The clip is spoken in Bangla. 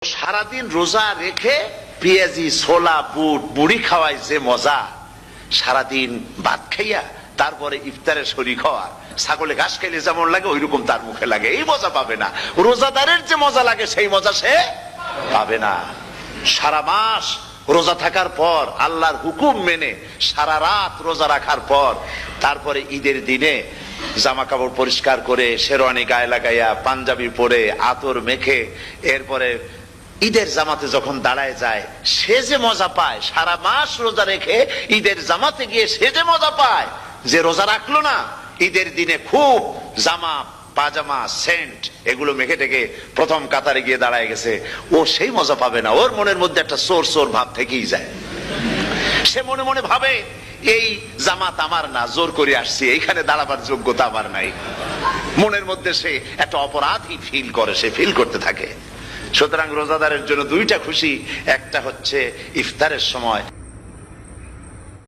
সারাদিন রোজা রেখে পেঁয়াজি ছোলা বুট মুড়ি খাওয়ায় যে মজা, সারাদিন ভাত খাইয়া তারপরে ইফতারে শরীক হওয়া, ছাগলে ঘাস খাইলে যেমন লাগে ওইরকম তার মুখে লাগে, এই মজা পাবে না। রোজাদারের যে মজা লাগে সেই মজা সে পাবে না। সারা মাস রোজা থাকার পর, আল্লাহর হুকুম মেনে সারা রাত রোজা রাখার পর, তারপরে ঈদের দিনে জামা কাপড় পরিষ্কার করে শেরওয়ানি গায়ে লাগাইয়া পাঞ্জাবি পরে আতর মেখে এরপরে ঈদের জামাতে যখন দাঁড়ায় যায়, সে যে মজা পায়, সারা মাস রোজা রেখে ঈদের জামাতে গিয়ে সে যে মজা পায়, যে রোজা রাখলো না ঈদের দিনে খুব জামা পাজামা সেন্ট এগুলো মেখে টেকে প্রথম কাতারে গিয়ে দাঁড়ায় গেছে, ও সেই মজা পাবে না। ওর মনের মধ্যে একটা চোর চোর ভাব থেকেই যায়। সে মনে মনে ভাবে এই জামাত আমার না, জোর করে আসছি, এইখানে দাঁড়াবার যোগ্যতা আমার নাই। মনের মধ্যে সে একটা অপরাধী ফিল করে, সে ফিল করতে থাকে। সুতরাং রোজাদারের জন্য দুইটা খুশি, একটা হচ্ছে ইফতারের সময়,